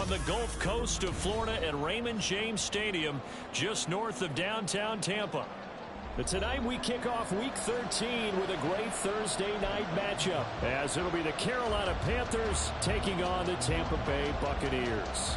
on the Gulf Coast of Florida at Raymond James Stadium, just north of downtown Tampa. But tonight we kick off Week 13 with a great Thursday night matchup, as it'll be the Carolina Panthers taking on the Tampa Bay Buccaneers.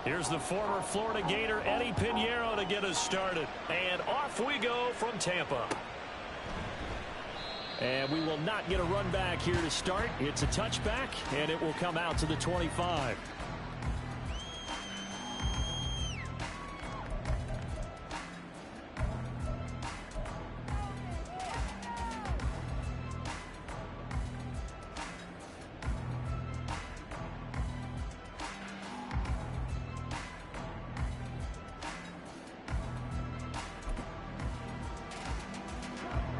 Here's the former Florida Gator Eddie Pinheiro to get us started. And off we go from Tampa. And we will not get a run back here to start. It's a touchback, and it will come out to the 25.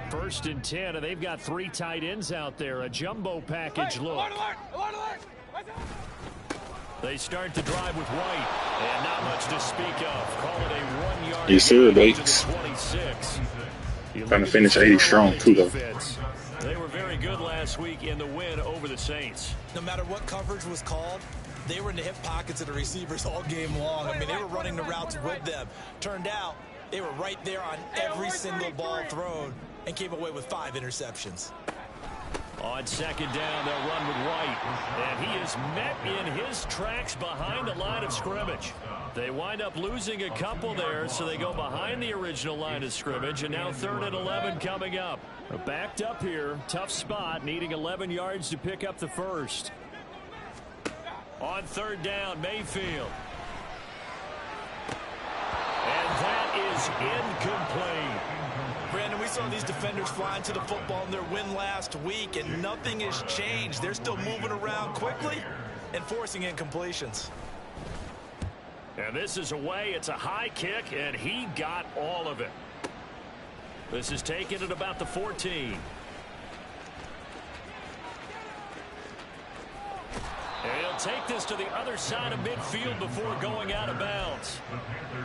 First and 10, and they've got 3 tight ends out there. A jumbo package look. They start to drive with White, and not much to speak of. Call it a 1-yard. Yes, sir, Bakes. Trying to finish 80 strong, too, though. They were very good last week in the win over the Saints. No matter what coverage was called, they were in the hip pockets of the receivers all game long. I mean, they were running the routes with them. Turned out, they were right there on every single ball thrown, and came away with 5 interceptions. On second down, they'll run with White. And he is met in his tracks behind the line of scrimmage. They wind up losing a couple there, so they go behind the original line of scrimmage. And now 3rd and 11 coming up. Backed up here, tough spot, needing 11 yards to pick up the first. On 3rd down, Mayfield. And that is incomplete. Brandon, we saw these defenders flying to the football in their win last week, and nothing has changed. They're still moving around quickly and forcing incompletions. And this is away. It's a high kick, and he got all of it. This is taken at about the 14. And he'll take this to the other side of midfield before going out of bounds.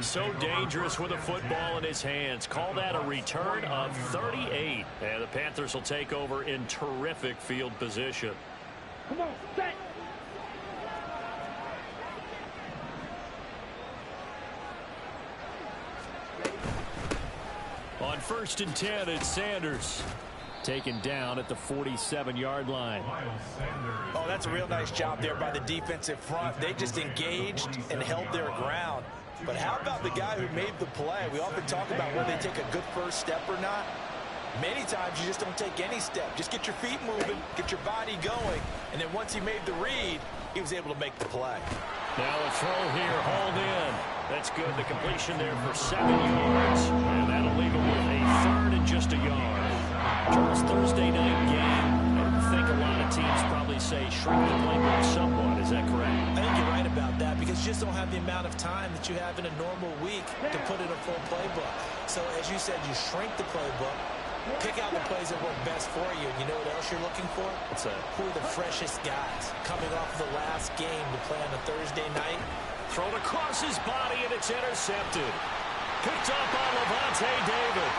So dangerous with a football in his hands. Call that a return of 38. And the Panthers will take over in terrific field position. Come on, set. On 1st and 10, it's Sanders. Taken down at the 47-yard line. Oh, that's a real nice job there by the defensive front. They just engaged and held their ground. But how about the guy who made the play? We often talk about whether they take a good first step or not. Many times you just don't take any step. Just get your feet moving, get your body going, and then once he made the read, he was able to make the play. Now a throw here, hauled in. That's good. The completion there for 7 yards. And that'll leave him with a 3rd and just a yard. Charles, Thursday night game. I think a lot of teams probably say shrink the playbook somewhat. Is that correct? I think you're right about that, because you just don't have the amount of time that you have in a normal week to put in a full playbook. So as you said, you shrink the playbook, pick out the plays that work best for you. You know what else you're looking for? What's that? Who are the freshest guys coming off the last game to play on a Thursday night? Thrown across his body, and it's intercepted. Picked up by Levante David.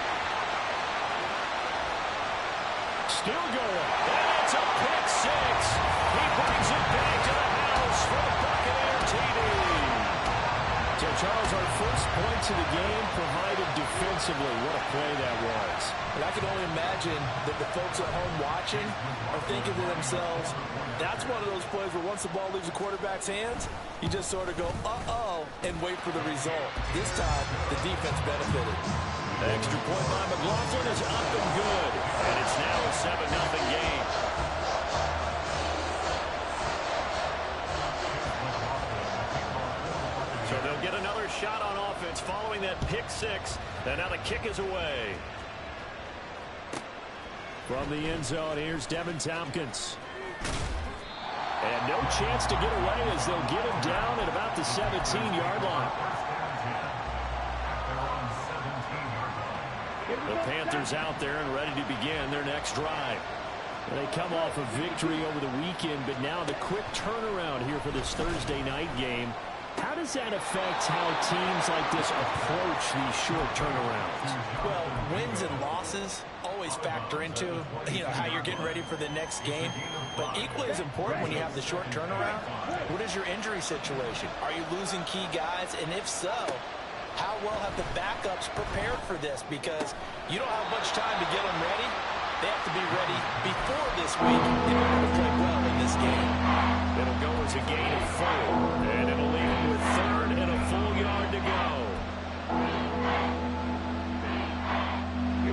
Still going. And it's a pick 6. He brings it back to the house for the Buccaneer TD. So, Charles, our first points of the game provided defensively. What a play that was. And I can only imagine that the folks at home watching are thinking to themselves, that's one of those plays where once the ball leaves the quarterback's hands, you just sort of go, uh-oh, and wait for the result. This time, the defense benefited. Extra point by McLaughlin is up and good. And it's now a 7-0 game. So they'll get another shot on offense following that pick 6. And now the kick is away. From the end zone, here's Devin Tompkins. And no chance to get away as they'll get him down at about the 17-yard line. The Panthers out there and ready to begin their next drive. They come off a victory over the weekend, but now the quick turnaround here for this Thursday night game. How does that affect how teams like this approach these short turnarounds? Well, wins and losses always factor into, how you're getting ready for the next game. But equally as important when you have the short turnaround, what is your injury situation? Are you losing key guys? And if so, how well have the backups prepared for this? Because you don't have much time to get them ready. They have to be ready before this week in order to play well in this game. It'll go as a gain of 4, and it'll leave them with 3rd and a full yard to go.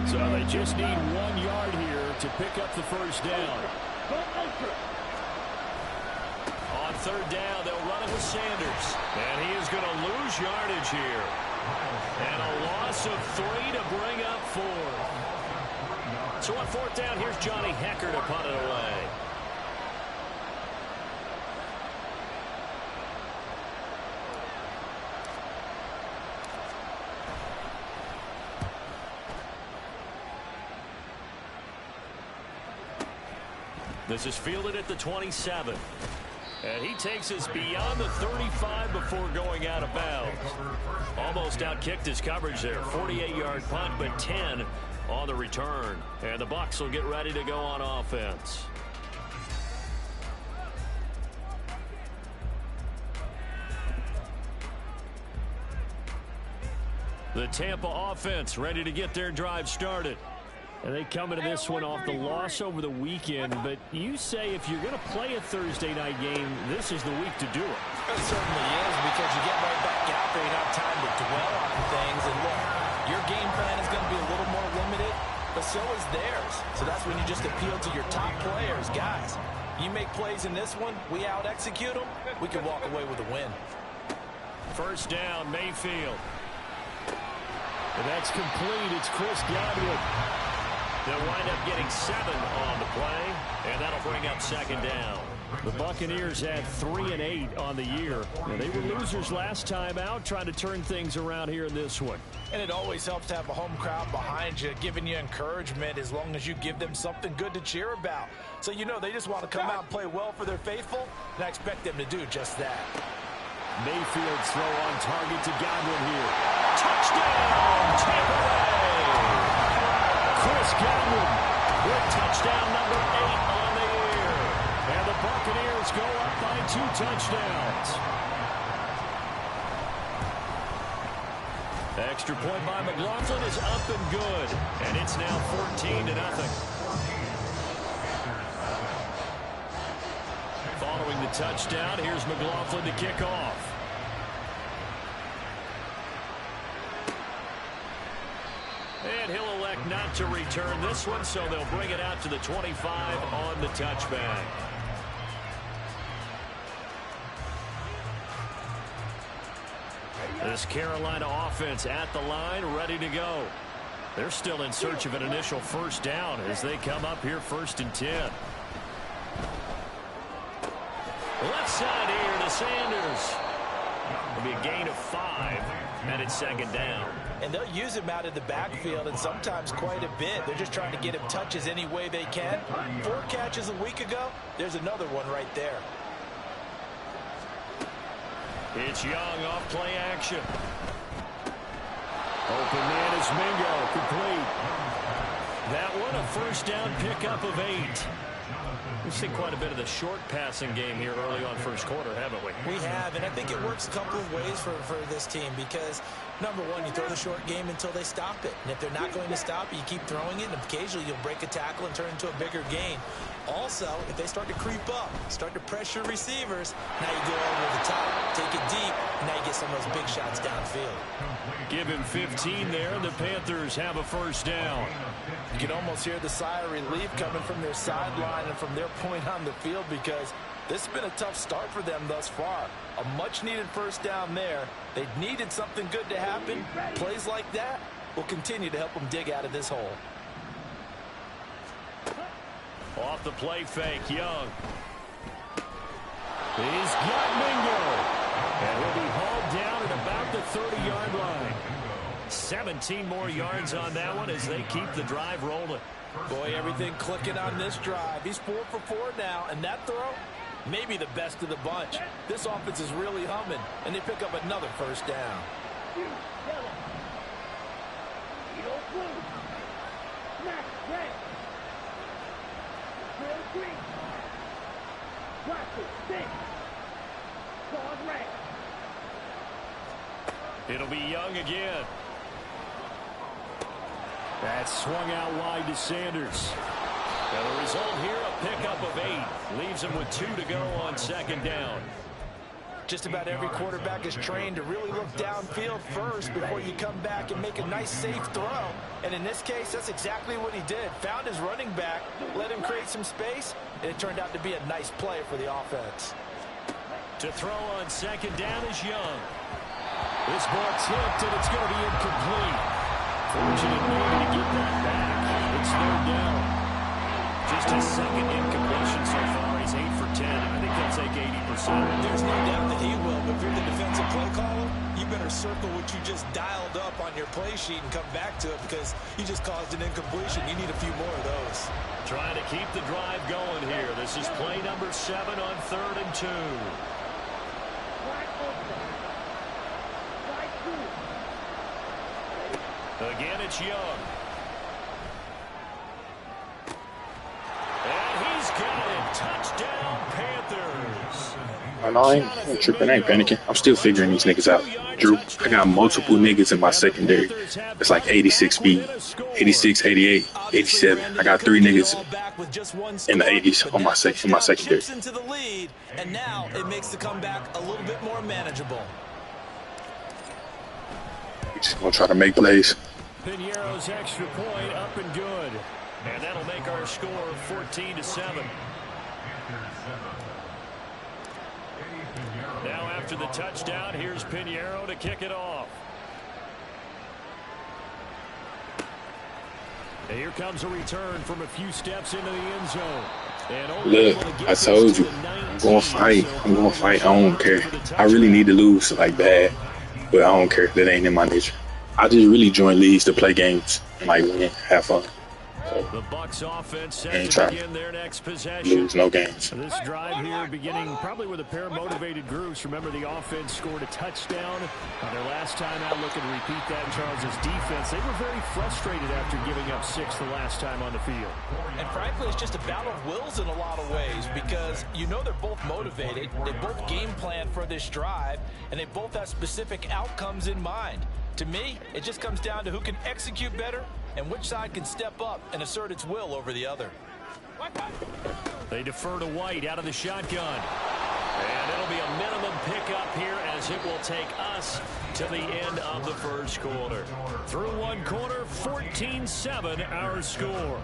So they just need 1 yard here to pick up the first down. On 3rd down, they'll run it with Sanders. And he is going to lose yardage here. And a loss of 3 to bring up 4. So on 4th down, here's Johnny Hecker to punt it away. This is fielded at the 27. And he takes us beyond the 35 before going out of bounds. Almost outkicked his coverage there. 48-yard punt, but 10 on the return. And the Bucs will get ready to go on offense. The Tampa offense ready to get their drive started. And they come into this one off the loss over the weekend. But you say if you're going to play a Thursday night game, this is the week to do it. It certainly is, because you get right back out there. You don't have time to dwell on things. And look, your game plan is going to be a little more limited, but so is theirs. So that's when you just appeal to your top players. Guys, you make plays in this one, we out-execute them, we can walk away with a win. First down, Mayfield. And that's complete. It's Chris Godwin. They'll wind up getting 7 on the play, and that'll bring up 2nd down. The Buccaneers had 3 and 8 on the year. And they were losers last time out, trying to turn things around here in this one. And it always helps to have a home crowd behind you, giving you encouragement as long as you give them something good to cheer about. So they just want to come out and play well for their faithful, and I expect them to do just that. Mayfield's throw on target to Godwin here. Touchdown, Tampa Bay! Chris Godwin with touchdown number 8 on the year. And the Buccaneers go up by 2 touchdowns. Extra point by McLaughlin is up and good. And it's now 14-0. Following the touchdown, here's McLaughlin to kick off. And he'll elect not to return this one, so they'll bring it out to the 25 on the touchback. This Carolina offense at the line, ready to go. They're still in search of an initial first down as they come up here 1st and 10. Left side here to Sanders. It'll be a gain of 5, and it's 2nd down. And they'll use him out of the backfield, and sometimes quite a bit. They're just trying to get him touches any way they can. 4 catches a week ago. There's another one right there. It's Young off play action. Open man is Mingo, complete. That one a first down pickup of 8. We've seen quite a bit of the short passing game here early on first quarter, haven't we? We have, and I think it works a couple of ways for this team because, number one, you throw the short game until they stop it. And if they're not going to stop it, you keep throwing it, and occasionally you'll break a tackle and turn into a bigger gain. Also, if they start to creep up, start to pressure receivers, now you go over the top, take it deep, and now you get some of those big shots downfield. Give him 15 there, and the Panthers have a first down. You can almost hear the sigh of relief coming from their sideline and from their point on the field because this has been a tough start for them thus far. A much-needed first down there. They needed something good to happen. Plays like that will continue to help them dig out of this hole. Off the play fake, Young. He's got Mingo. And he'll be hauled down at about the 30-yard line. 17 more yards on that one as they keep the drive rolling. Boy, everything clicking on this drive. He's 4 for 4 now, and that throw, maybe the best of the bunch. This offense is really humming, and they pick up another first down. It'll be Young again. That's swung out wide to Sanders. Now the result here, a pickup of 8. Leaves him with 2 to go on second down. Just about every quarterback is trained to really look downfield first before you come back and make a nice, safe throw. And in this case, that's exactly what he did. Found his running back, let him create some space, and it turned out to be a nice play for the offense. To throw on second down is Young. This ball tipped, and it's going to be incomplete. Fortunate maybe to get that back. It's third down. Just his second incompletion so far. He's 8 for 10. I think they'll take 80%. There's no doubt that he will, but if you're the defensive play caller, you better circle what you just dialed up on your play sheet and come back to it because you just caused an incompletion. You need a few more of those. Trying to keep the drive going here. This is play number 7 on 3rd and 2. Again, it's Young. And he's got it. Touchdown, Panthers. No, I ain't tripping. I ain't panicking. I'm still figuring these niggas out. Drew, I got multiple niggas in my secondary. It's like 86 speed, 86, 88, 87. I got 3 niggas in the 80s on my secondary. Into the lead, and now it makes the comeback a little bit more manageable. We just gonna try to make plays. Piñeiro's extra point up and good. And that'll make our score 14-7. Now after the touchdown, here's Piñeiro to kick it off. And here comes a return from a few steps into the end zone. Look, I told you, I'm gonna fight. I'm gonna fight. I don't care. I really need to lose like bad, but I don't care. That ain't in my nature. I just really join leagues to play games and like win, have fun. The Bucs offense set Ain't to begin their next possession. Lose no games. This drive here beginning probably with a pair of motivated groups. Remember, the offense scored a touchdown on their last time out. Looking to repeat that in Charles' defense. They were very frustrated after giving up 6 the last time on the field. And frankly, it's just a battle of wills in a lot of ways because you know they're both motivated. They both game plan for this drive, and they both have specific outcomes in mind. To me, it just comes down to who can execute better and which side can step up and assert its will over the other. They defer to White out of the shotgun. And it'll be a minimum pickup here as it will take us to the end of the first quarter. Through one quarter, 14-7 our score.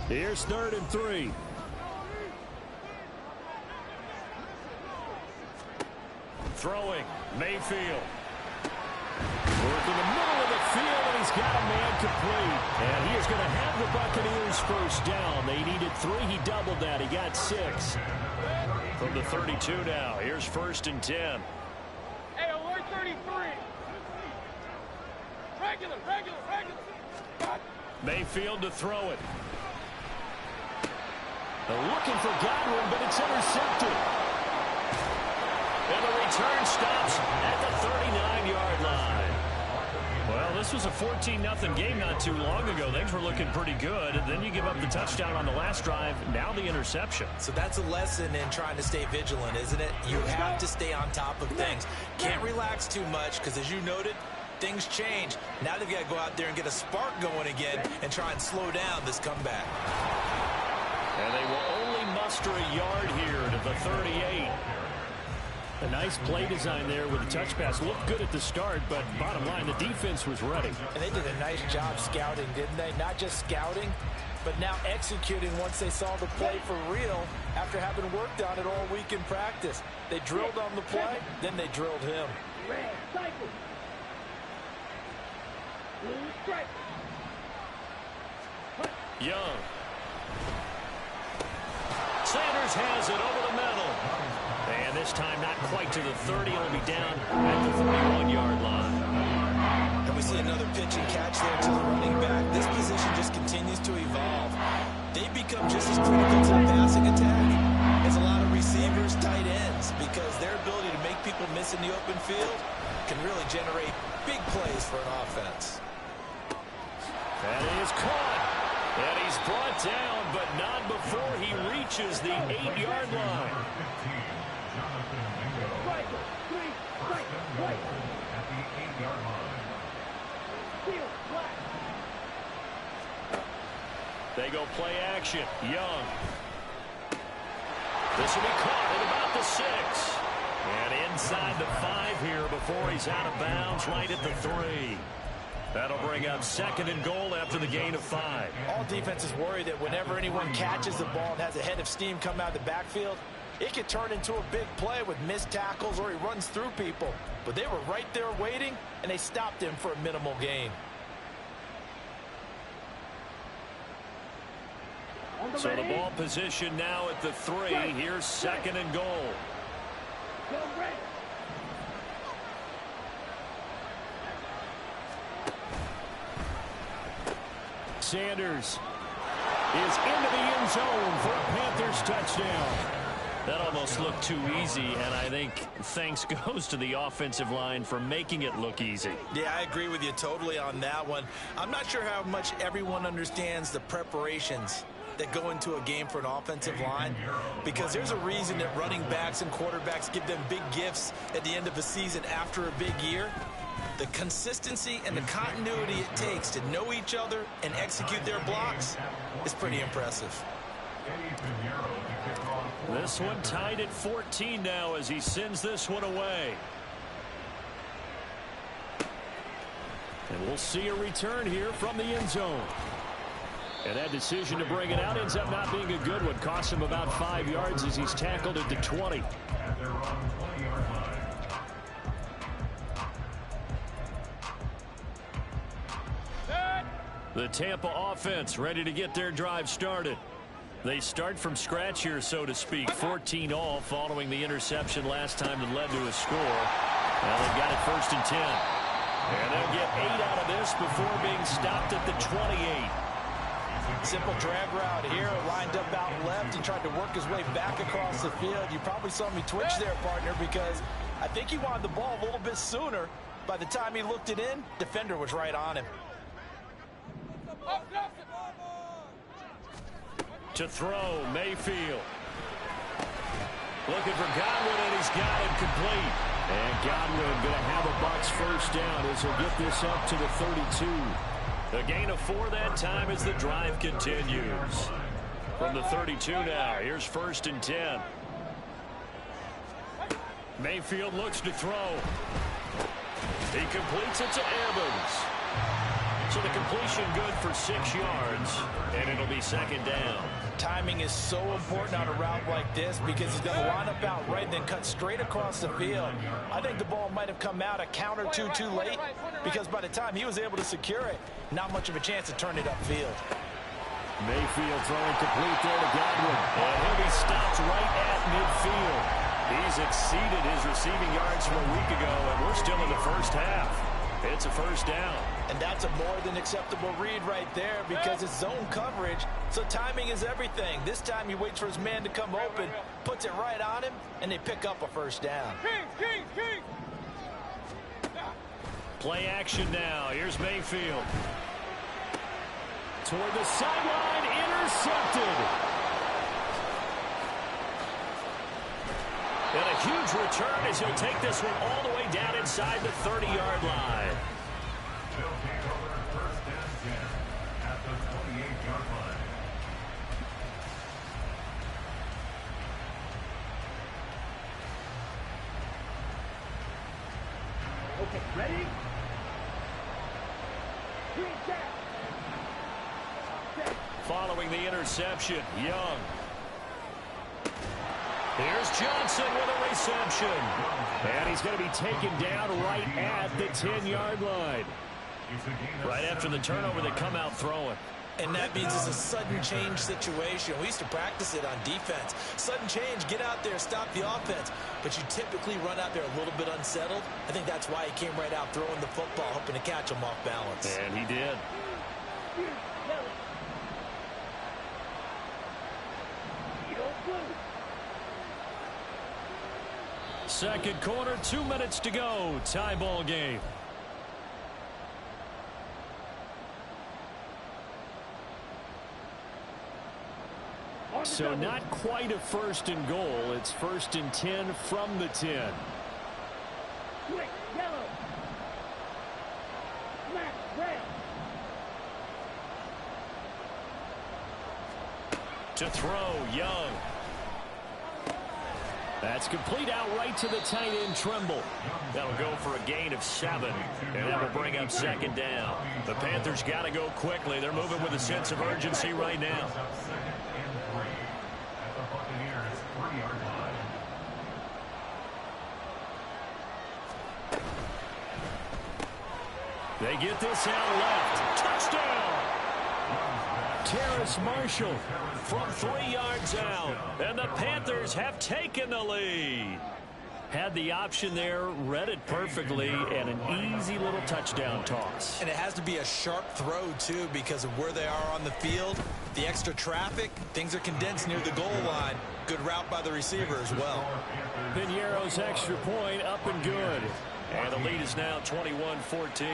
Here's 3rd and 3. Throwing, Mayfield. Working the middle of the field, and he's got a man complete. And he is going to have the Buccaneers first down. They needed 3. He doubled that. He got 6. From the 32 now. Here's 1st and 10. Hey, alert 33. Regular. Mayfield to throw it. They're looking for Godwin, but it's intercepted. And the return stops at the 39-yard line. Well, this was a 14-0 game not too long ago. Things were looking pretty good. And then you give up the touchdown on the last drive. Now the interception. So that's a lesson in trying to stay vigilant, isn't it? You have to stay on top of things. Can't relax too much because, as you noted, things change. Now they've got to go out there and get a spark going again and try and slow down this comeback. And they will only muster a yard here to the 38. A nice play design there with the touch pass. Looked good at the start, but bottom line, the defense was ready. And they did a nice job scouting, didn't they? Not just scouting, but now executing once they saw the play for real after having worked on it all week in practice. They drilled on the play, then they drilled him. Young. Sanders has it over the middle. And this time not quite to the 30. It'll be down at the 31-yard line. And we see another pitch and catch there to the running back. This position just continues to evolve. They become just as critical to the passing attack as a lot of receivers, tight ends, because their ability to make people miss in the open field can really generate big plays for an offense. That is caught. And he's brought down, but not before he reaches the 8-yard line. They go play action. Young. This will be caught at about the 6. And inside the 5 here before he's out of bounds, right at the 3. That'll bring up 2nd and goal after the gain of 5. All defenses worry that whenever anyone catches the ball and has a head of steam come out of the backfield, it could turn into a big play with missed tackles or he runs through people. But they were right there waiting, and they stopped him for a minimal gain. So the ball position now at the 3. Here's 2nd and goal. Sanders is into the end zone for a Panthers touchdown. That almost looked too easy, and I think thanks goes to the offensive line for making it look easy. Yeah, I agree with you totally on that one. I'm not sure how much everyone understands the preparations that go into a game for an offensive line, because there's a reason that running backs and quarterbacks give them big gifts at the end of the season after a big year. The consistency and the continuity it takes to know each other and execute their blocks is pretty impressive. This one tied at 14 now as he sends this one away. And we'll see a return here from the end zone. And that decision to bring it out ends up not being a good one. Costs him about 5 yards as he's tackled at the 20. The Tampa offense ready to get their drive started. They start from scratch here, so to speak. 14 all following the interception last time that led to a score. Now they've got it 1st and 10. And they'll get 8 out of this before being stopped at the 28. Simple drag route here, lined up out left and tried to work his way back across the field. You probably saw me twitch there, partner, because I think he wanted the ball a little bit sooner. By the time he looked it in, defender was right on him. To throw, Mayfield. Looking for Godwin, and he's got it complete. And Godwin going to have a Bucs 1st down as he'll get this up to the 32. A gain of 4 that time as the drive continues. From the 32 now, here's 1st and 10. Mayfield looks to throw. He completes it to Evans. So the completion good for 6 yards, and it'll be 2nd down. Timing is so important on a route like this because he's going to line up out right and then cut straight across the field. I think the ball might have come out a count or two too late because by the time he was able to secure it, not much of a chance to turn it upfield. Mayfield throwing complete there to Godwin. And he'll be stopped right at midfield. He's exceeded his receiving yards from a week ago, and we're still in the 1st half. It's a 1st down. And that's a more than acceptable read right there because it's zone coverage, so timing is everything. This time he waits for his man to come open, puts it right on him, and they pick up a 1st down. Play action now. Here's Mayfield. Toward the sideline, intercepted. And a huge return as he'll take this one all the way down inside the 30-yard line. Okay, ready? Following the interception, Young. Here's Johnson with a reception. And he's going to be taken down right at the 10-yard line. Right after the turnover, they come out throwing. And that means it's a sudden change situation. We used to practice it on defense. Sudden change, get out there, stop the offense. But you typically run out there a little bit unsettled. I think that's why he came right out throwing the football, hoping to catch him off balance. And he did. Second quarter, 2 minutes to go. Tie ball game. So not quite a first and goal. It's first and 10 from the 10. Quick, yellow. Black, red. To throw, Young. That's complete out right to the tight end, Trimble. That'll go for a gain of 7, and that will bring up second down. The Panthers got to go quickly. They're moving with a sense of urgency right now. They get this out left. Touchdown! Terrace Marshall from 3 yards out. And the Panthers have taken the lead. Had the option there, read it perfectly, and an easy little touchdown toss. And it has to be a sharp throw, too, because of where they are on the field. The extra traffic, things are condensed near the goal line. Good route by the receiver as well. Piñeiro's extra point up and good. And the lead is now 21-14.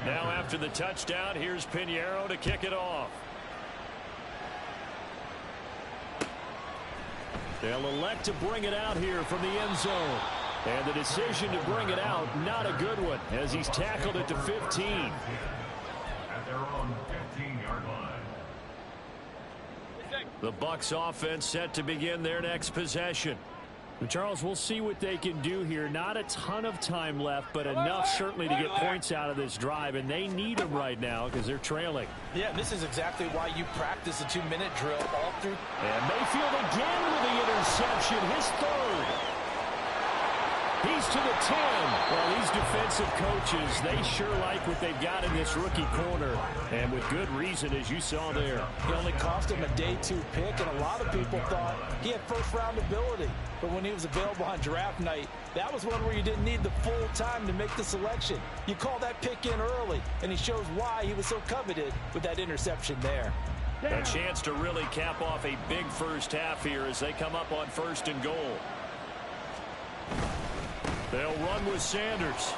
Now after the touchdown, here's Piñeiro to kick it off. They'll elect to bring it out here from the end zone. And the decision to bring it out, not a good one, as he's tackled at the 15. At their own 15-yard line. The Bucs offense set to begin their next possession. Charles, we'll see what they can do here. Not a ton of time left, but enough certainly to get points out of this drive, and they need them right now because they're trailing. Yeah, this is exactly why you practice a 2-minute drill all through. And Mayfield again with the interception, his third. He's to the 10. Well, these defensive coaches, they sure like what they've got in this rookie corner, and with good reason, as you saw there. It only cost him a day 2 pick, and a lot of people thought he had first-round ability. But when he was available on draft night, that was one where you didn't need the full time to make the selection. You call that pick in early, and he shows why he was so coveted with that interception there. A chance to really cap off a big first half here as they come up on first and goal. They'll run with Sanders.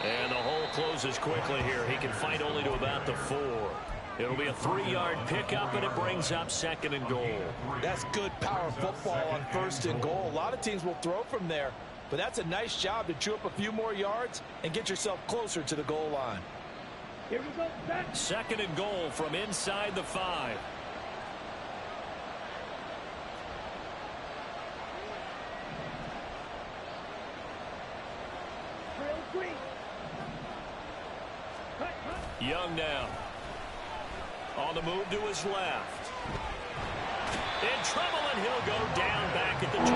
And the hole closes quickly here. He can fight only to about the 4. It'll be a 3-yard pickup, and it brings up second and goal. That's good power football on first and goal. A lot of teams will throw from there, but that's a nice job to chew up a few more yards and get yourself closer to the goal line. Here we go, set. Second and goal from inside the 5. Drill green. Cut. Young now. On the move to his left. In trouble, and he'll go down back at the 12.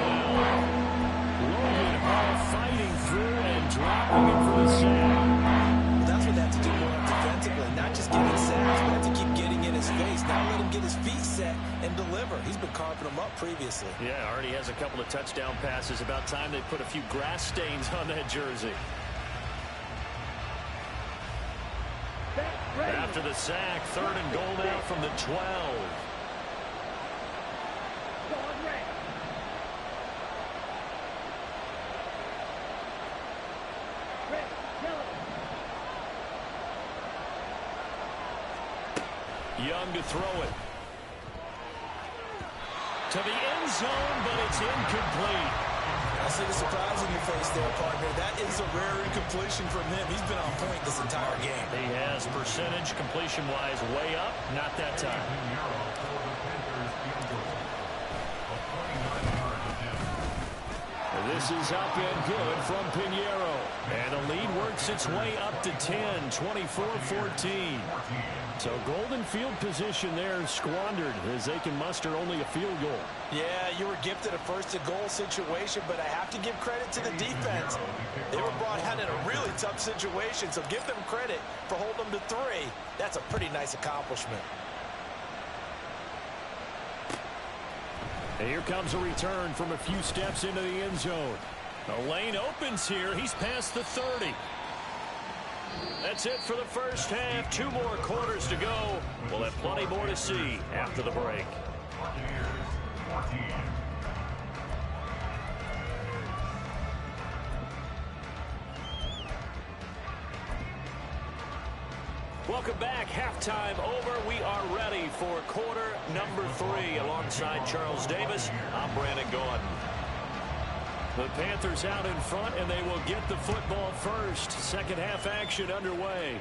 Logan Hall fighting through and dropping it for the sack. That's what they have to do more defensively, not just getting sacks, but have to keep getting in his face. Now let him get his feet set and deliver. He's been carving them up previously. Yeah, already has a couple of touchdown passes. About time they put a few grass stains on that jersey. After the sack, third and goal now from the 12. Young to throw it. To the end zone, but it's incomplete. I see the surprise in your face there, partner. That is a rare incompletion from him. He's been on point this entire game. He has percentage completion-wise way up. Not that time. This This is up and good from Pinheiro. And the lead works its way up to 10, 24-14. So golden field position there squandered as they can muster only a field goal. Yeah, you were gifted a first-and-goal situation, but I have to give credit to the defense. They were brought out in a really tough situation, so give them credit for holding them to 3. That's a pretty nice accomplishment. And here comes a return from a few steps into the end zone. The lane opens here. He's past the 30. That's it for the first half. 2 more quarters to go. We'll have plenty more to see after the break. Welcome back. Halftime over. We are ready for quarter number 3. Alongside Charles Davis, I'm Brandon Gordon. The Panthers out in front, and they will get the football first. Second half action underway.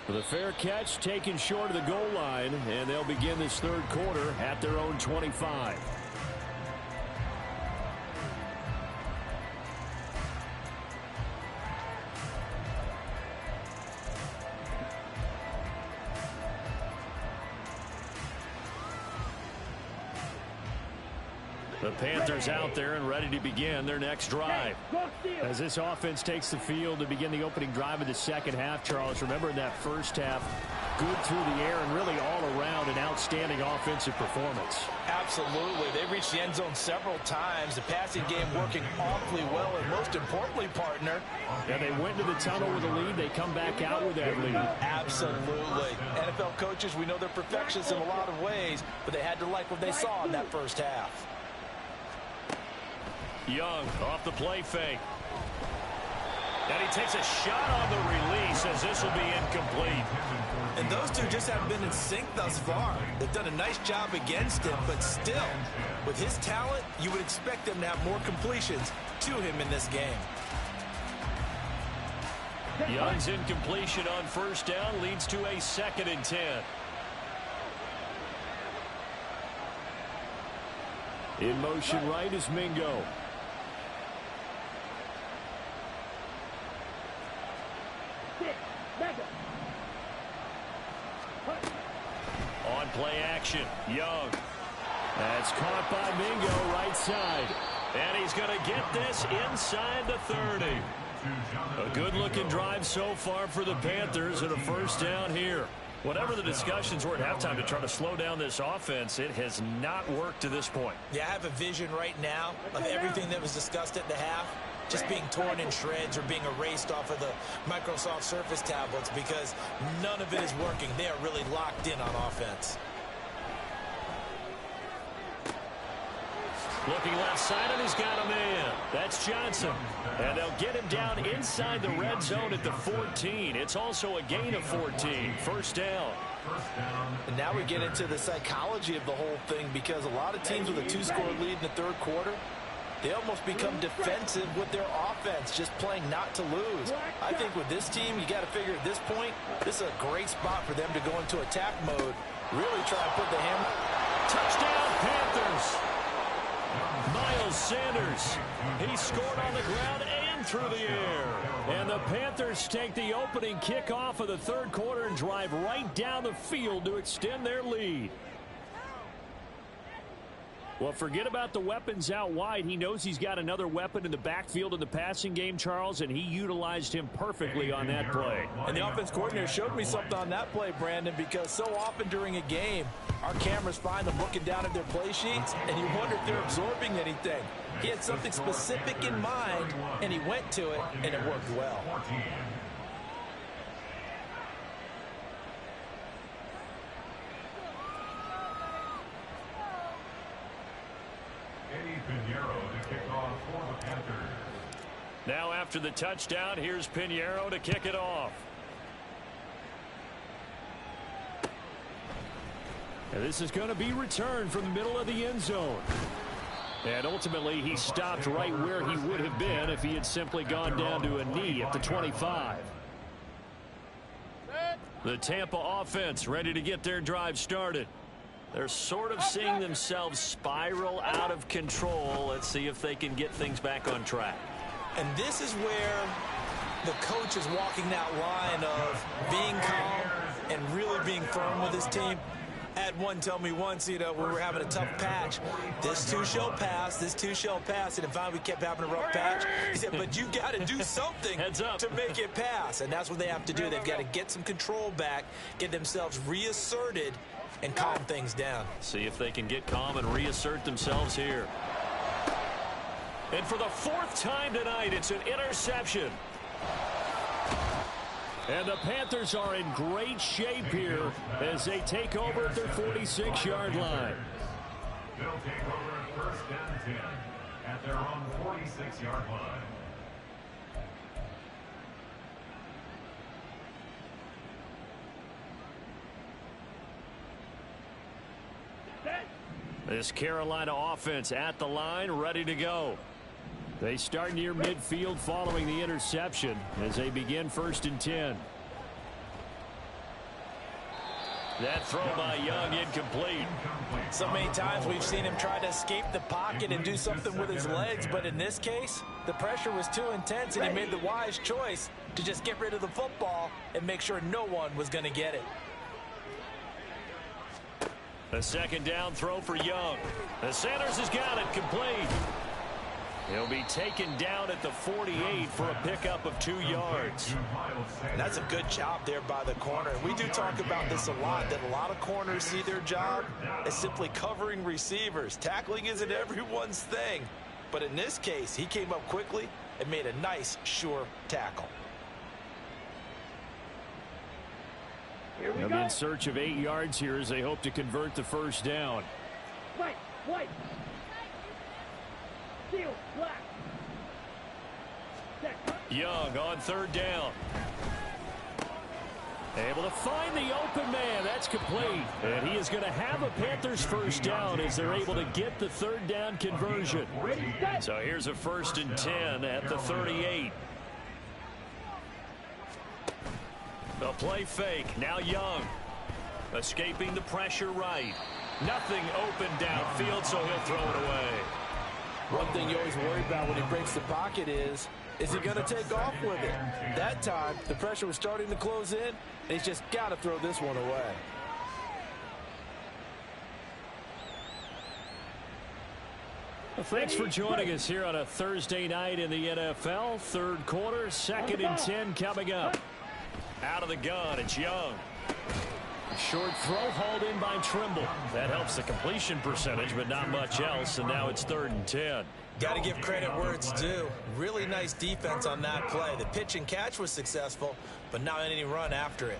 The fair catch taken short of the goal line, and they'll begin this third quarter at their own 25. The Panthers out there and ready to begin their next drive. As this offense takes the field to begin the opening drive of the second half, Charles, remember in that first half, good through the air and really all around an outstanding offensive performance. Absolutely. They reached the end zone several times. The passing game working awfully well, and most importantly, partner. Yeah, they went to the tunnel with a lead. They come back out with that lead. Absolutely. NFL coaches, we know they're perfectionists in a lot of ways, but they had to like what they saw in that first half. Young off the play fake. And he takes a shot on the release as this will be incomplete. And those two just haven't been in sync thus far. They've done a nice job against him, but still, with his talent, you would expect them to have more completions to him in this game. Young's incompletion on first down leads to a 2nd and 10. In motion right is Mingo. On play action, Young. That's caught by Mingo right side. And he's going to get this inside the 30. A good-looking drive so far for the Panthers and a first down here. Whatever the discussions were at halftime to try to slow down this offense, it has not worked to this point. Yeah, I have a vision right now of everything that was discussed at the half just being torn in shreds or being erased off of the Microsoft Surface tablets because none of it is working. They are really locked in on offense. Looking left side, and he's got a man. That's Johnson. And they'll get him down inside the red zone at the 14. It's also a gain of 14. First down. And now we get into the psychology of the whole thing because a lot of teams with a 2-score lead in the third quarter, they almost become defensive with their offense, just playing not to lose. I think with this team, you got to figure at this point, this is a great spot for them to go into attack mode, really try to put the hammer. Touchdown, Panthers. Miles Sanders, he scored on the ground and through the air. And the Panthers take the opening kickoff of the third quarter and drive right down the field to extend their lead. Well, forget about the weapons out wide. He knows he's got another weapon in the backfield in the passing game, Charles, and he utilized him perfectly on that play. And the offense coordinator showed me something on that play, Brandon, because so often during a game, our cameras find them looking down at their play sheets, and you wonder if they're absorbing anything. He had something specific in mind, and he went to it, and it worked well. Now after the touchdown, here's Pinheiro to kick it off. And this is going to be returned from the middle of the end zone. And ultimately, he stopped right where he would have been if he had simply gone down to a knee at the 25. The Tampa offense ready to get their drive started. They're sort of seeing themselves spiral out of control. Let's see if they can get things back on track. And this is where the coach is walking that line of being calm and really being firm with his team. I had one tell me once, you know, we were having a tough patch. This too shall pass. This too shall pass. And finally, we kept having a rough patch. He said, but you got to do something to make it pass. And that's what they have to do. They've got to get some control back, get themselves reasserted, and calm things down. See if they can get calm and reassert themselves here. And for the 4th time tonight, it's an interception. And the Panthers are in great shape here as they take over at their 46-yard line. They'll take over at 1st and 10 at their own 46-yard line. This Carolina offense at the line, ready to go. They start near midfield following the interception as they begin 1st and 10. That throw by Young incomplete. So many times we've seen him try to escape the pocket and do something with his legs, but in this case, the pressure was too intense and he made the wise choice to just get rid of the football and make sure no one was going to get it. A 2nd down throw for Young. The Sanders has got it complete. He'll be taken down at the 48 for a pickup of 2 yards. And that's a good job there by the corner. We do talk about this a lot, that a lot of corners see their job as simply covering receivers. Tackling isn't everyone's thing. But in this case, he came up quickly and made a nice, sure tackle. They'll be in search of 8 yards here as they hope to convert the 1st down. White. Seal, black. Young on 3rd down. Able to find the open man. That's complete. And he is going to have a Panthers 1st down as they're able to get the 3rd down conversion. So here's a 1st and 10 at the 38. The play fake. Now Young. Escaping the pressure right. Nothing open downfield, so he'll throw it away. One thing you always worry about when he breaks the pocket is he going to take off with it? That time, the pressure was starting to close in, and he's just got to throw this one away. Well, thanks for joining us here on a Thursday night in the NFL. 3rd quarter, 2nd and 10 coming up. Out of the gun, it's Young. Short throw hauled in by Trimble. That helps the completion percentage, but not much else, and now it's 3rd and 10. Got to give credit where it's due. Really nice defense on that play. The pitch and catch was successful, but not any run after it.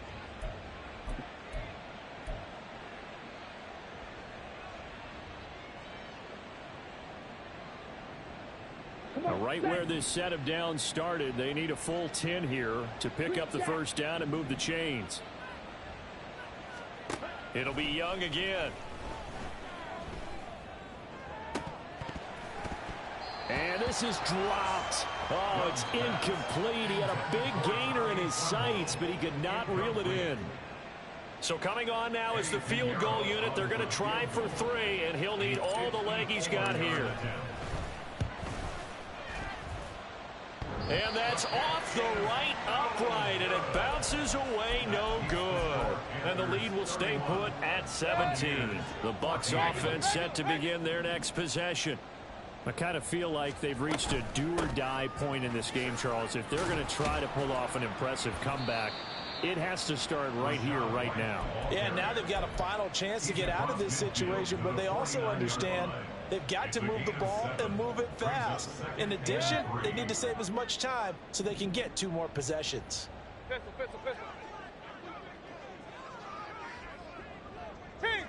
Right where this set of downs started, they need a full 10 here to pick up the 1st down and move the chains. It'll be Young again. And this is dropped. Oh, it's incomplete. He had a big gainer in his sights, but he could not reel it in. So coming on now is the field goal unit. They're going to try for 3, and he'll need all the leg he's got here. And that's off the right upright, and it bounces away, no good. And the lead will stay put at 17. The Bucs offense set to begin their next possession. I kind of feel like they've reached a do-or-die point in this game, Charles. If they're going to try to pull off an impressive comeback, it has to start right here, right now. Yeah, now they've got a final chance to get out of this situation, but they also understand they've got to move the ball and move it fast. In addition, they need to save as much time so they can get 2 more possessions. Pistol.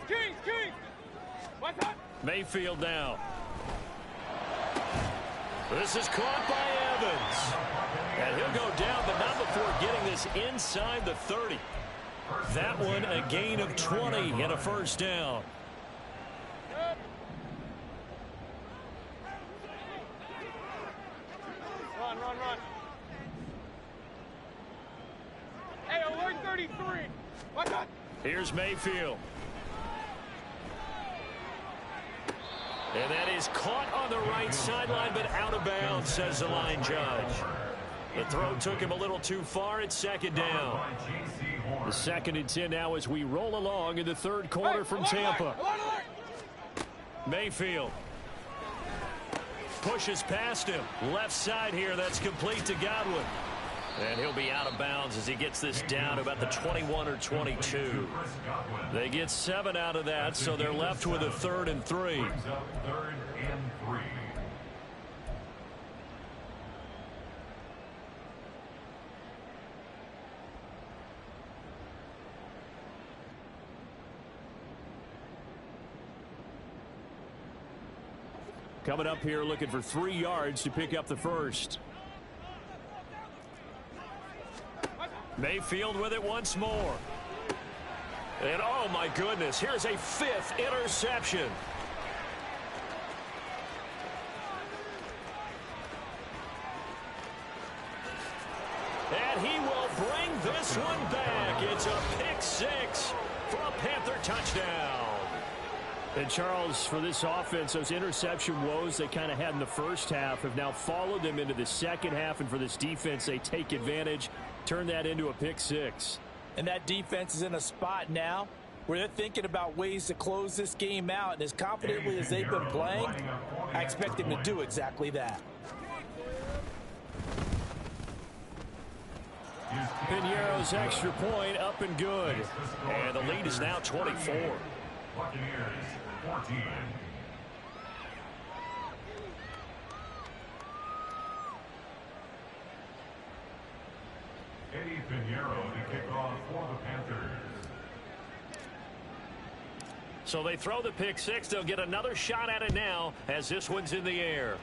Kings! What's up? Mayfield now. This is caught by Evans. And he'll go down, but not before getting this inside the 30. That one a gain of 20 and a 1st down. Run. Hey, alert 33. What's up? Here's Mayfield. And that is caught on the right sideline, but out of bounds, says the line judge. The throw took him a little too far. It's second down. The 2nd and 10 now as we roll along in the third quarter from Tampa. Mayfield pushes past him. Left side here. That's complete to Godwin. And he'll be out of bounds as he gets this down to about the 21 or 22. They get 7 out of that, so they're left with a 3rd and 3. Coming up here looking for 3 yards to pick up the first. Mayfield with it once more. And oh my goodness, here's a 5th interception. And he will bring this one back. It's a pick 6 for a Panther touchdown. And Charles, for this offense, those interception woes they kind of had in the first half have now followed them into the second half. And for this defense, they take advantage, turn that into a pick 6. And that defense is in a spot now where they're thinking about ways to close this game out. And as confidently as they've been playing, I expect them to do exactly that. Piñeiro's extra point up and good. And the lead is now 24. Buccaneers 14. Eddie Piñeiro to kick off for the Panthers. So they throw the pick 6. They'll get another shot at it now as this one's in the air.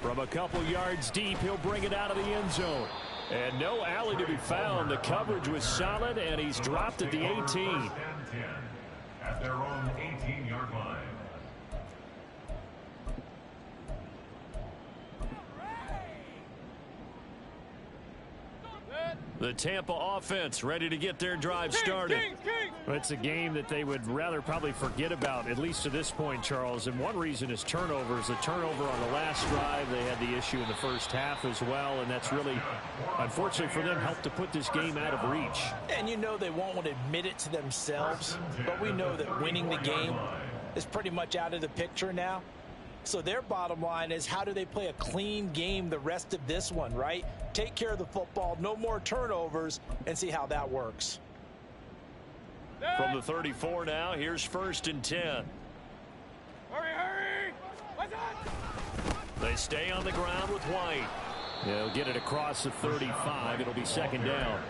From a couple yards deep, he'll bring it out of the end zone. And no alley to be found. The coverage was solid, and he's dropped at the 18. At their own 18-yard line. The Tampa offense ready to get their drive started. It's a game that they would rather probably forget about, at least to this point, Charles. And one reason is turnovers. The turnover on the last drive, they had the issue in the first half as well. And that's really, unfortunately for them, helped to put this game out of reach. And you know they won't want to admit it to themselves, but we know that winning the game is pretty much out of the picture now. So their bottom line is, how do they play a clean game the rest of this one, right? Take care of the football, no more turnovers, and see how that works. From the 34 now, here's 1st and 10. Hurry, hurry! What's that? They stay on the ground with White. They'll get it across the 35. It'll be 2nd down.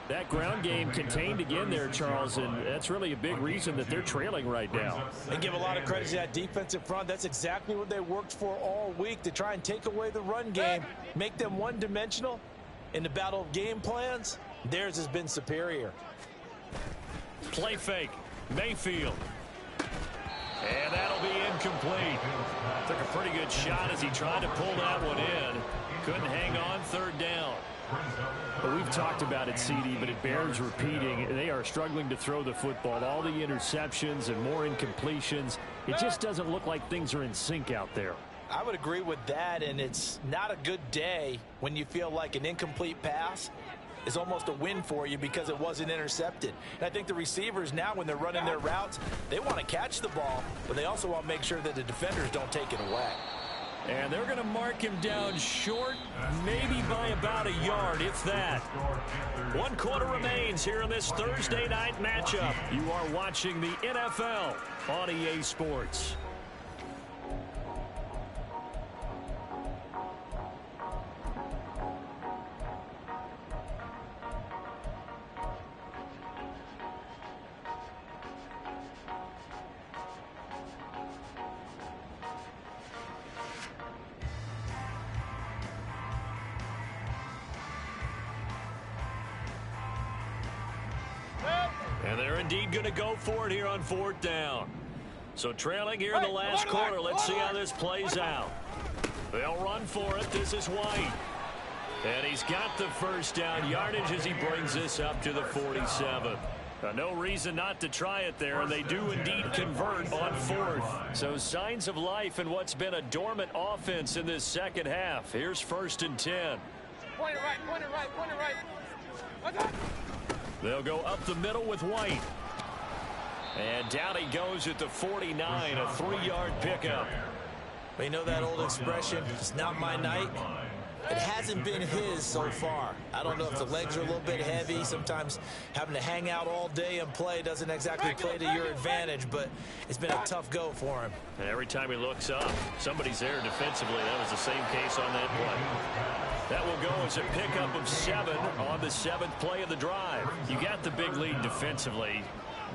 That ground game contained again there, Charles, and that's really a big reason that they're trailing right now. They give a lot of credit to that defensive front. That's exactly what they worked for all week, to try and take away the run game, make them one-dimensional. In the battle of game plans, theirs has been superior. Play fake. Mayfield. And that'll be incomplete. Took a pretty good shot as he tried to pull that one in. Couldn't hang on, 3rd down. But we've talked about it, CD, but it bears repeating. They are struggling to throw the football. All the interceptions and more incompletions. It just doesn't look like things are in sync out there. I would agree with that, and it's not a good day when you feel like an incomplete pass is almost a win for you because it wasn't intercepted. And I think the receivers now, when they're running their routes, they want to catch the ball, but they also want to make sure that the defenders don't take it away. And they're going to mark him down short, maybe by about a yard, if that. 1 quarter remains here in this Thursday night matchup. You are watching the NFL on EA Sports. And they're indeed going to go for it here on 4th down. So trailing here in the last quarter. Let's see how this plays out. They'll run for it. This is White. And he's got the 1st down yardage as he brings this up to the 47. No reason not to try it there, and they do indeed convert on fourth. So signs of life in what's been a dormant offense in this second half. Here's 1st and 10. Point it right, point it right, point it right. What's up? They'll go up the middle with White. And down he goes at the 49, a 3-yard pickup. But you know that old expression, it's not my night. It hasn't been his so far. I don't know if the legs are a little bit heavy. Sometimes having to hang out all day and play doesn't exactly play to your advantage, but it's been a tough go for him. And every time he looks up, somebody's there defensively. That was the same case on that play. That will go as a pickup of 7 on the 7th play of the drive. You got the big lead defensively.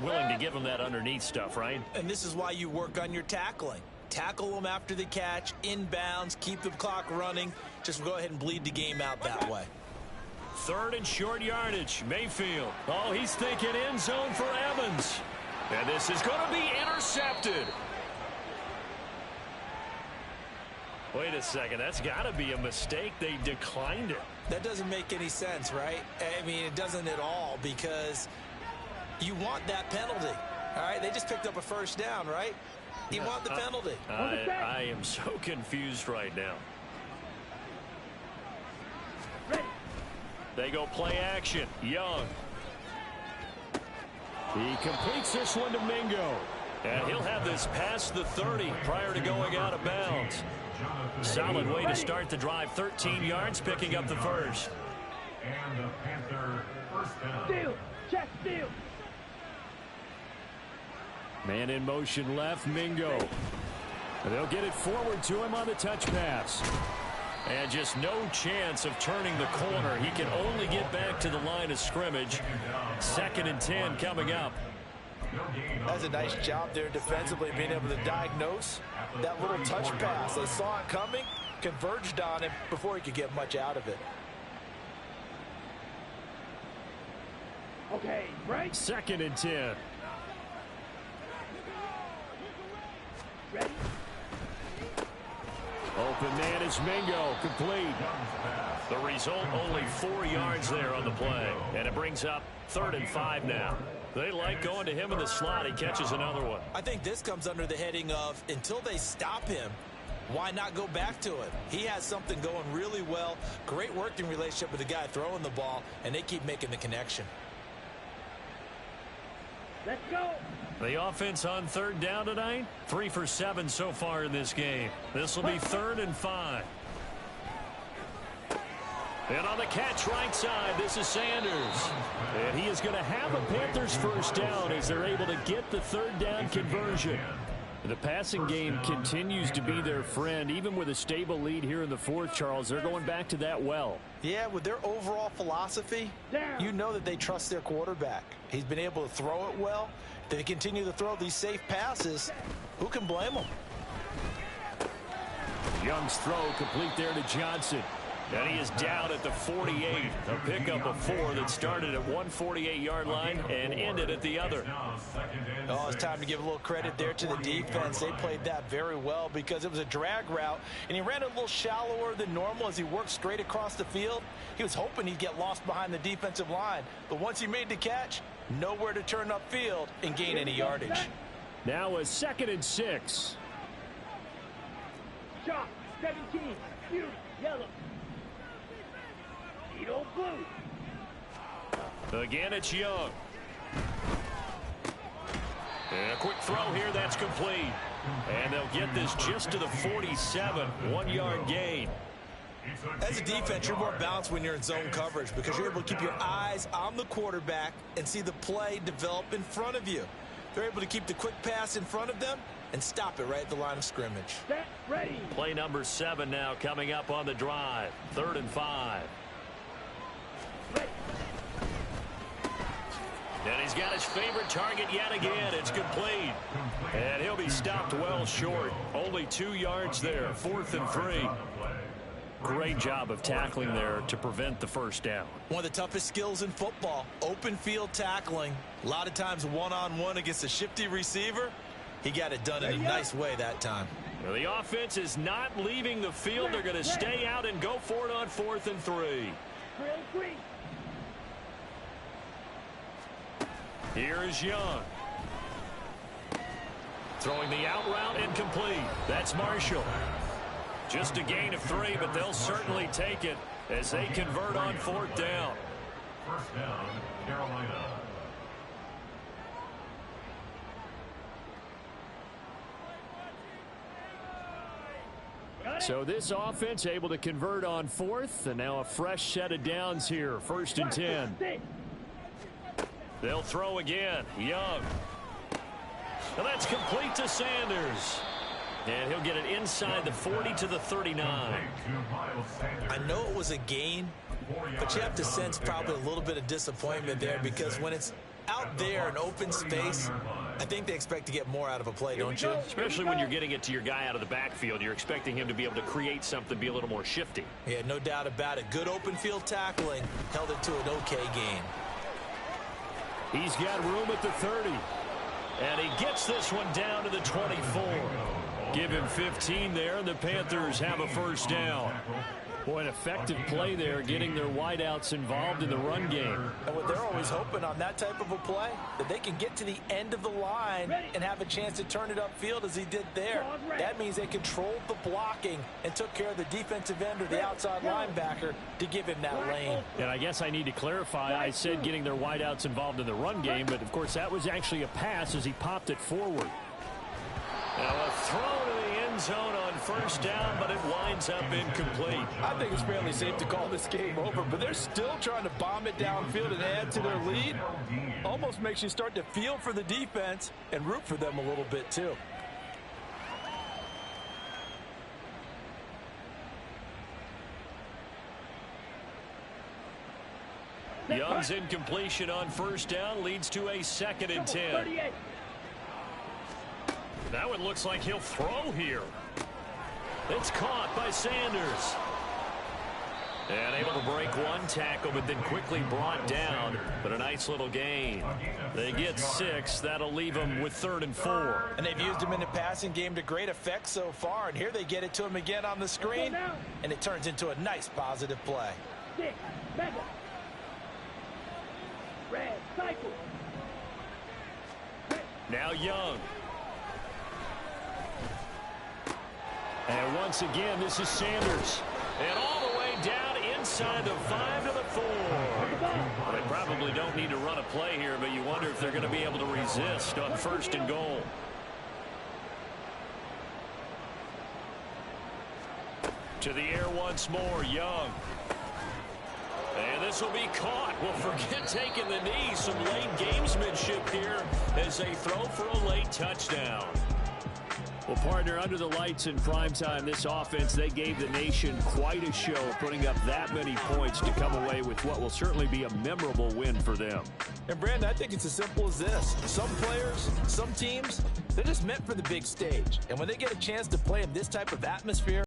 Willing to give him that underneath stuff, right? And this is why you work on your tackling. Tackle them after the catch, inbounds, keep the clock running. Just go ahead and bleed the game out that way. 3rd and short yardage. Mayfield. Oh, he's thinking end zone for Evans. And this is going to be intercepted. Wait a second. That's got to be a mistake. They declined it. That doesn't make any sense, right? I mean, it doesn't at all, because you want that penalty. All right, they just picked up a 1st down, right? You want the penalty. I am so confused right now. They go play action. Young. He completes this one to Mingo. And he'll have this past the 30 prior to going out of bounds. Solid way to start the drive. 13 yards, picking up the 1st. And the Panther 1st down. Steal. Check steal. Man in motion left, Mingo. They'll get it forward to him on the touch pass. And just no chance of turning the corner. He can only get back to the line of scrimmage. 2nd and 10 coming up. That's a nice job there defensively, being able to diagnose that little touch pass. They saw it coming, converged on him before he could get much out of it. Okay, right. 2nd and 10. Ready. Open man is Mingo, complete. The result, only 4 yards there on the play. And it brings up 3rd and 5 now. They like going to him in the slot. He catches another one. I think this comes under the heading of, until they stop him, why not go back to it? He has something going really well. Great working relationship with the guy throwing the ball, and they keep making the connection. Let's go. The offense on 3rd down tonight, 3 for 7 so far in this game. This will be 3rd and 5. And on the catch right side, this is Sanders. And he is going to have a Panthers 1st down as they're able to get the 3rd down conversion. The passing game continues to be their friend. Even with a stable lead here in the 4th, Charles, they're going back to that well. Yeah, with their overall philosophy, you know that they trust their quarterback. He's been able to throw it well. They continue to throw these safe passes. Who can blame them? Young's throw complete there to Johnson. And he is down at the 48. A pickup of 4 that started at 148-yard line and ended at the other. Oh, it's time to give a little credit there to the defense. They played that very well because it was a drag route, and he ran a little shallower than normal as he worked straight across the field. He was hoping he'd get lost behind the defensive line, but once he made the catch, nowhere to turn upfield and gain any yardage. Now a 2nd and 6. Shot. 17. Beauty. Yellow. Edo blue. Again, it's Young. And a quick throw here, that's complete. And they'll get this just to the 47, 1-yard gain. As a defense, you're more balanced when you're in zone coverage because you're able to keep your eyes on the quarterback and see the play develop in front of you. They're able to keep the quick pass in front of them and stop it right at the line of scrimmage. Set. Ready. Play number 7 now coming up on the drive. 3rd and 5. Ready. And he's got his favorite target yet again. It's complete. And he'll be stopped well short. Only 2 yards there. 4th and 3. Great job of tackling there to prevent the 1st down. One of the toughest skills in football, open field tackling. A lot of times one-on-one against a shifty receiver. He got it done in a nice way that time. Well, the offense is not leaving the field. They're going to stay out and go for it on 4th and 3. Drill 3. Here is Young. Throwing the out route incomplete. That's Marshall. Just a gain of 3, but they'll certainly take it as they convert on 4th down. First down, Carolina. So this offense able to convert on 4th, and now a fresh set of downs here. 1st and 10. They'll throw again. Young. And that's complete to Sanders. And he'll get it inside the 40 to the 39. I know it was a gain, but you have to sense probably a little bit of disappointment there, because when it's out there in open space, I think they expect to get more out of a play, don't you? Especially when you're getting it to your guy out of the backfield. You're expecting him to be able to create something, be a little more shifty. Yeah, no doubt about it. Good open field tackling held it to an okay gain. He's got room at the 30. And he gets this one down to the 24. Give him 15 there, and the Panthers have a 1st down. Boy, an effective play there, getting their wideouts involved in the run game. And what they're always hoping on that type of a play, that they can get to the end of the line and have a chance to turn it upfield as he did there. That means they controlled the blocking and took care of the defensive end or the outside linebacker to give him that lane. And I guess I need to clarify, I said getting their wideouts involved in the run game, but of course that was actually a pass as he popped it forward. Now a throw to the end zone on 1st down, but it winds up incomplete. I think it's fairly safe to call this game over, but they're still trying to bomb it downfield and add to their lead. Almost makes you start to feel for the defense and root for them a little bit too. Young's incompletion on 1st down leads to a 2nd and 10. That one looks like he'll throw here. It's caught by Sanders. And able to break one tackle, but then quickly brought down. But a nice little gain. They get 6. That'll leave them with 3rd and 4. And they've used him in the passing game to great effect so far. And here they get it to him again on the screen. And it turns into a nice positive play. Now Young. And once again, this is Sanders. And all the way down inside the 5 to the 4. They probably don't need to run a play here, but you wonder if they're going to be able to resist on 1st and goal. To the air once more, Young. And this will be caught. Well, forget taking the knee. Some late gamesmanship here as they throw for a late touchdown. Well, partner, under the lights in primetime, this offense, they gave the nation quite a show, putting up that many points to come away with what will certainly be a memorable win for them. And, Brandon, I think it's as simple as this. Some players, some teams, they're just meant for the big stage. And when they get a chance to play in this type of atmosphere,